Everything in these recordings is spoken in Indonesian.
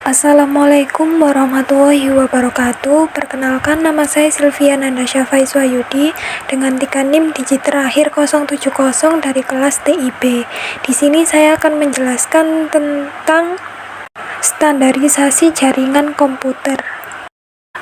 Assalamualaikum warahmatullahi wabarakatuh. Perkenalkan, nama saya Sylvia Nandasya Faiswayudi dengan tiga NIM digit terakhir 070 dari kelas TIB. Di sini saya akan menjelaskan tentang standarisasi jaringan komputer.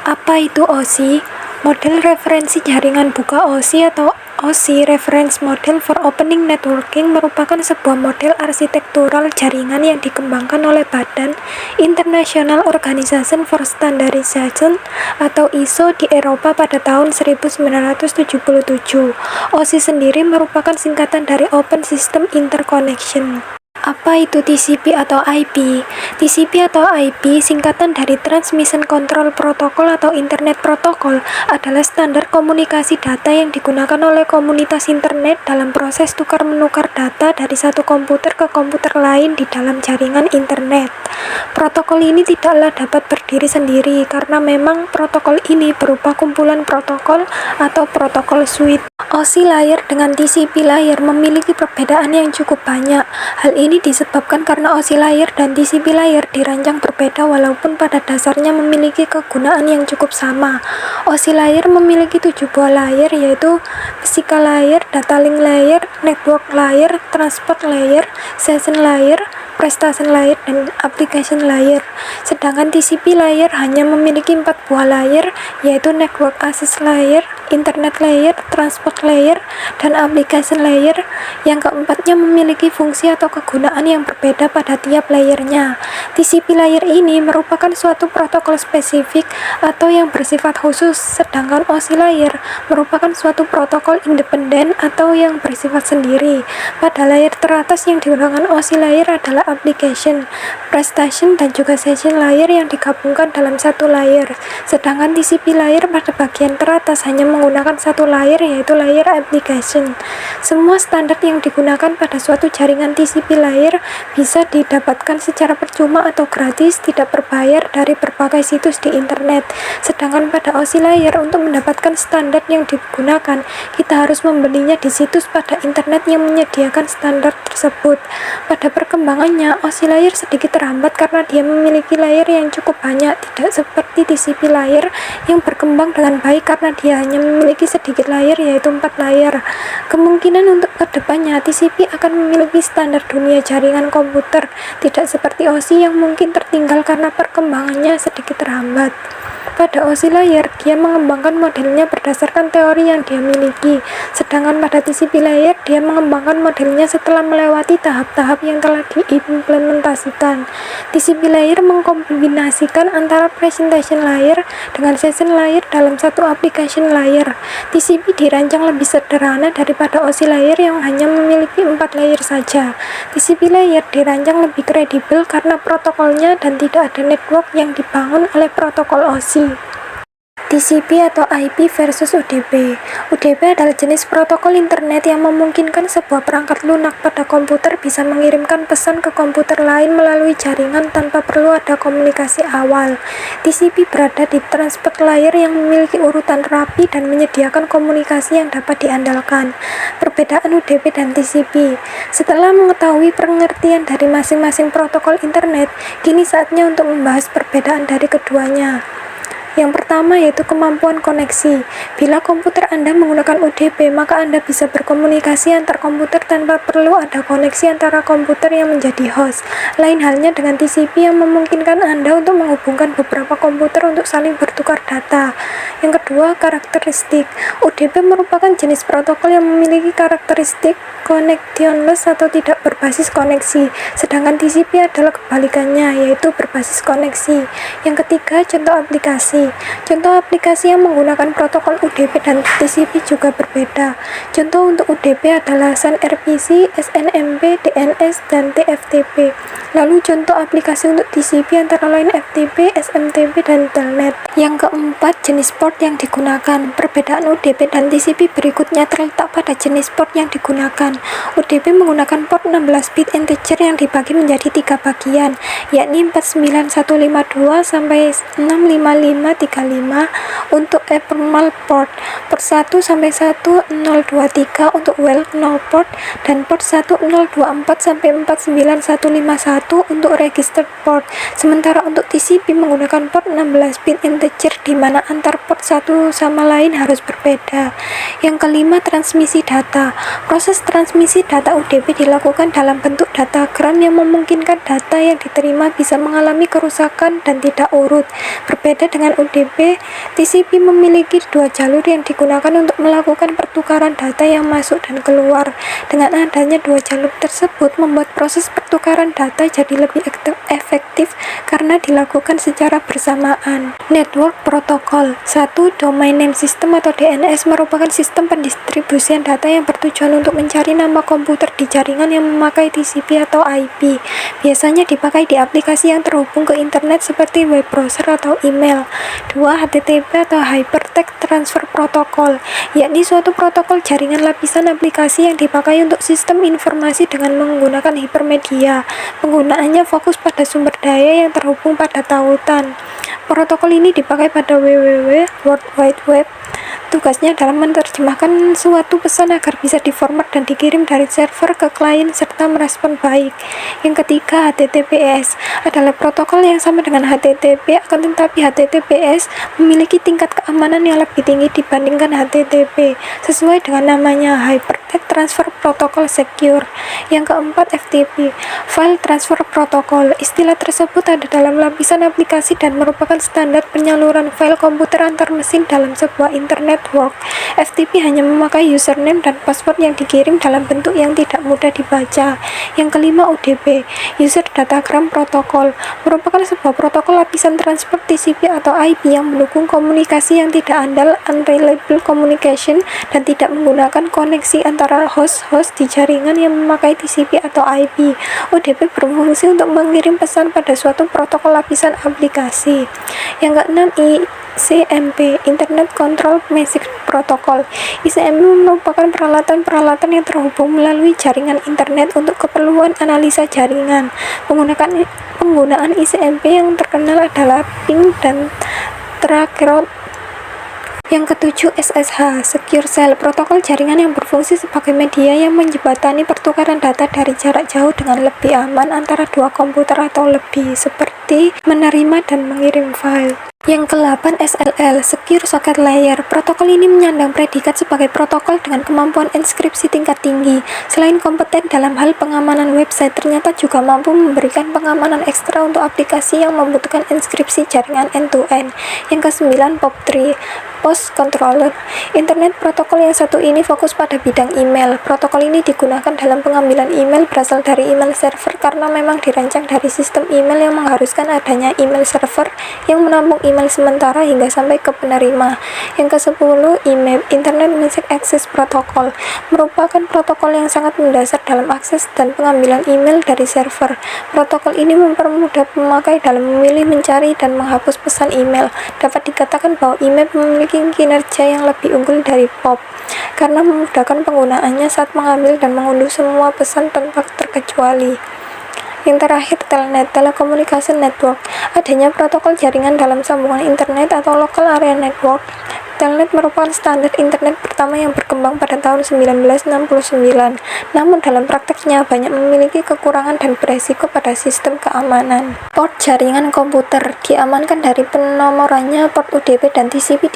Apa itu OSI? Model referensi jaringan buka OSI atau OSI Reference Model for Opening Networking merupakan sebuah model arsitektural jaringan yang dikembangkan oleh Badan International Organization for Standardization atau ISO di Eropa pada tahun 1977. OSI sendiri merupakan singkatan dari Open System Interconnection. Apa itu TCP atau IP? TCP atau IP, singkatan dari Transmission Control Protocol atau Internet Protocol, adalah standar komunikasi data yang digunakan oleh komunitas internet dalam proses tukar-menukar data dari satu komputer ke komputer lain di dalam jaringan internet. Protokol ini tidaklah dapat berdiri sendiri karena memang protokol ini berupa kumpulan protokol atau protokol suite. OSI layer dengan TCP layer memiliki perbedaan yang cukup banyak. Hal ini disebabkan karena OSI layer dan TCP layer dirancang berbeda walaupun pada dasarnya memiliki kegunaan yang cukup sama. OSI layer memiliki 7 buah layer, yaitu physical layer, data link layer, network layer, transport layer, session layer, prestation layer, dan application layer. Sedangkan TCP layer hanya memiliki 4 buah layer, yaitu network access layer, internet layer, transport layer, dan application layer. Yang keempatnya memiliki fungsi atau kegunaan yang berbeda pada tiap layernya. TCP layer ini merupakan suatu protokol spesifik atau yang bersifat khusus, sedangkan OSI layer merupakan suatu protokol independen atau yang bersifat sendiri. Pada layer teratas yang digunakan OSI layer adalah application, prestation, dan juga session layer yang digabungkan dalam satu layer. Sedangkan TCP layer pada bagian teratas hanya menggunakan satu layer, yaitu layer application. Semua standar yang digunakan pada suatu jaringan TCP layer bisa didapatkan secara percuma atau gratis, tidak berbayar, dari berbagai situs di internet. Sedangkan pada OSI layer, untuk mendapatkan standar yang digunakan, kita harus membelinya di situs pada internet yang menyediakan standar tersebut. Pada perkembangannya, OSI layer sedikit terhambat karena dia memiliki layer yang cukup banyak, tidak seperti TCP layer yang berkembang dengan baik karena dia hanya memiliki sedikit layer, yaitu 4 layer. Kemungkinan untuk kedepannya TCP akan memiliki standar dunia jaringan komputer, tidak seperti OSI yang mungkin tertinggal karena perkembangannya sedikit terhambat. Pada OSI layer, dia mengembangkan modelnya berdasarkan teori yang dia miliki, sedangkan pada TCP layer, dia mengembangkan modelnya setelah melewati tahap-tahap yang telah diimplementasikan. TCP layer mengkombinasikan antara presentation layer dengan session layer dalam satu application layer. TCP dirancang lebih sederhana daripada OSI layer yang hanya memiliki 4 layer saja. TCP layer dirancang lebih kredibel karena protokolnya dan tidak ada network yang dibangun oleh protokol OSI. TCP atau IP versus UDP. UDP adalah jenis protokol internet yang memungkinkan sebuah perangkat lunak pada komputer bisa mengirimkan pesan ke komputer lain melalui jaringan tanpa perlu ada komunikasi awal. TCP berada di transport layer yang memiliki urutan rapi dan menyediakan komunikasi yang dapat diandalkan. Perbedaan UDP dan TCP. Setelah mengetahui pengertian dari masing-masing protokol internet, kini saatnya untuk membahas perbedaan dari keduanya. Yang pertama yaitu kemampuan koneksi. Bila komputer Anda menggunakan UDP, maka Anda bisa berkomunikasi antar komputer tanpa perlu ada koneksi antara komputer yang menjadi host. Lain halnya dengan TCP yang memungkinkan Anda untuk menghubungkan beberapa komputer untuk saling bertukar data. Yang kedua, karakteristik. UDP merupakan jenis protokol yang memiliki karakteristik connectionless atau tidak berbasis koneksi, sedangkan TCP adalah kebalikannya, yaitu berbasis koneksi. Yang ketiga, contoh aplikasi. Contoh aplikasi yang menggunakan protokol UDP dan TCP juga berbeda. Contoh untuk UDP adalah SNRPC, SNMP, DNS, dan TFTP. Lalu contoh aplikasi untuk TCP antara lain FTP, SMTP, dan Telnet. Yang keempat, jenis port yang digunakan. Perbedaan UDP dan TCP berikutnya terletak pada jenis port yang digunakan. UDP menggunakan port 16 bit integer yang dibagi menjadi 3 bagian, yakni 49152 sampai 655 135 untuk abnormal port, port 1 sampai 1023 untuk well known port, dan port 1024 sampai 49151 untuk registered port. Sementara untuk TCP menggunakan port 16 bit integer di mana antar port satu sama lain harus berbeda. Yang kelima, transmisi data. Proses transmisi data UDP dilakukan dalam bentuk datagram yang memungkinkan data yang diterima bisa mengalami kerusakan dan tidak urut. Berbeda dengan UDP, TCP memiliki dua jalur yang digunakan untuk melakukan pertukaran data yang masuk dan keluar. Dengan adanya dua jalur tersebut membuat proses pertukaran data jadi lebih efektif karena dilakukan secara bersamaan. Network Protocol. 1. Domain Name System atau DNS merupakan sistem pendistribusian data yang bertujuan untuk mencari nama komputer di jaringan yang memakai TCP atau IP. Biasanya dipakai di aplikasi yang terhubung ke internet seperti web browser atau email. 2. HTTP atau Hypertext Transfer Protocol, yakni suatu protokol jaringan lapisan aplikasi yang dipakai untuk sistem informasi dengan menggunakan hipermedia. Penggunaannya fokus pada sumber daya yang terhubung pada tautan. Protokol ini dipakai pada www World Wide Web. Tugasnya dalam menerjemahkan suatu pesan agar bisa diformat dan dikirim dari server ke klien serta merespon baik. Yang ketiga, HTTPS adalah protokol yang sama dengan HTTP, akan tetapi HTTPS memiliki tingkat keamanan yang lebih tinggi dibandingkan HTTP, sesuai dengan namanya, Hypertext Transfer Protocol Secure. Yang keempat, FTP, File Transfer Protocol. Istilah tersebut ada dalam lapisan aplikasi dan merupakan standar penyaluran file komputer antar mesin dalam sebuah internet network. FTP hanya memakai username dan password yang dikirim dalam bentuk yang tidak mudah dibaca. Yang kelima, UDP, User Datagram Protocol, merupakan sebuah protokol lapisan transfer TCP atau IP yang mendukung komunikasi yang tidak andal, unreliable communication, dan tidak menggunakan koneksi antara host-host di jaringan yang memakai TCP atau IP. UDP berfungsi untuk mengirim pesan pada suatu protokol lapisan aplikasi. Yang keenam, ICMP, Internet Control Message Protocol. ICMP merupakan peralatan-peralatan yang terhubung melalui jaringan internet untuk keperluan analisa jaringan. Penggunaan ICMP yang terkenal adalah ping dan traceroute. Yang ketujuh, SSH, Secure Shell, protokol jaringan yang berfungsi sebagai media yang menjembatani pertukaran data dari jarak jauh dengan lebih aman antara dua komputer atau lebih, seperti menerima dan mengirim file. Yang ke-8, SLL, Secure Socket Layer. Protokol ini menyandang predikat sebagai protokol dengan kemampuan enskripsi tingkat tinggi. Selain kompeten dalam hal pengamanan website, ternyata juga mampu memberikan pengamanan ekstra untuk aplikasi yang membutuhkan enskripsi jaringan end-to-end. Yang ke-9, POP3, Post Controller. Internet protokol yang satu ini fokus pada bidang email. Protokol ini digunakan dalam pengambilan email berasal dari email server karena memang dirancang dari sistem email yang mengharuskan adanya email server yang menampung email sementara hingga sampai ke penerima. Yang ke-10, IMAP, Internet Message Access Protocol, merupakan protokol yang sangat mendasar dalam akses dan pengambilan email dari server. Protokol ini mempermudah pemakai dalam memilih, mencari, dan menghapus pesan email. Dapat dikatakan bahwa IMAP memiliki kinerja yang lebih unggul dari POP karena memudahkan penggunaannya saat mengambil dan mengunduh semua pesan tanpa terkecuali. Yang terakhir, Telnet, Telecommunication Network, adanya protokol jaringan dalam sambungan internet atau local area network. Telnet merupakan standar internet pertama yang berkembang pada tahun 1969. Namun dalam prakteknya banyak memiliki kekurangan dan beresiko pada sistem keamanan. Port jaringan komputer diamankan dari penomorannya. Port UDP dan TCP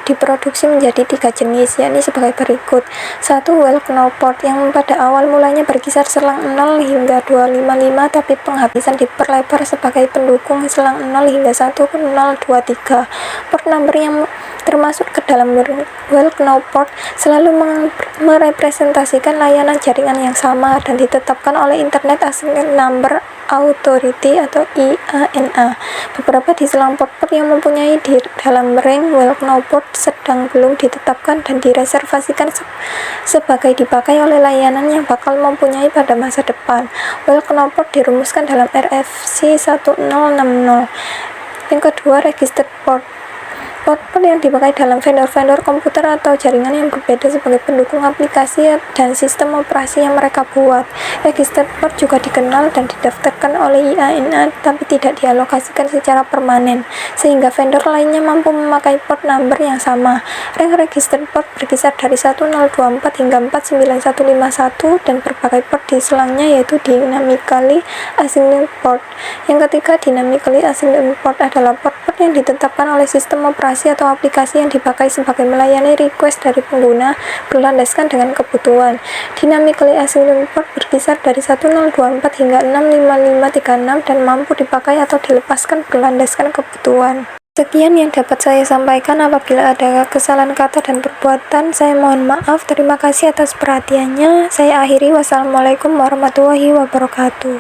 diproduksi menjadi 3 jenis, yakni sebagai berikut. 1. Well known port, yang pada awal mulanya berkisar selang 0 hingga 255, tapi penghabisan diperlebar sebagai pendukung selang 0 hingga 1023. Port number yang termasuk ke dalam well known port selalu merepresentasikan layanan jaringan yang sama dan ditetapkan oleh Internet Assigned Number Authority atau IANA. Beberapa diselang port-port yang mempunyai di dalam ring well known port sedang belum ditetapkan dan direservasikan sebagai dipakai oleh layanan yang bakal mempunyai pada masa depan. Well known port dirumuskan dalam RFC 1060. Yang kedua, registered port. Port yang dipakai dalam vendor-vendor komputer atau jaringan yang berbeda sebagai pendukung aplikasi dan sistem operasi yang mereka buat. Registered port juga dikenal dan didaftarkan oleh IANA tapi tidak dialokasikan secara permanen, sehingga vendor lainnya mampu memakai port number yang sama. Rank registered port berkisar dari 1024 hingga 49151 dan berbagai port di selangnya yaitu dynamically assigned port. Yang ketiga, dynamically assigned port adalah port-port yang ditetapkan oleh sistem operasi atau aplikasi yang dipakai sebagai melayani request dari pengguna berlandaskan dengan kebutuhan. Dynamically assigned port berkisar dari 1024 hingga 65536 dan mampu dipakai atau dilepaskan berlandaskan kebutuhan. Sekian yang dapat saya sampaikan. Apabila ada kesalahan kata dan perbuatan, saya mohon maaf. Terima kasih atas perhatiannya. Saya akhiri. Wassalamualaikum warahmatullahi wabarakatuh.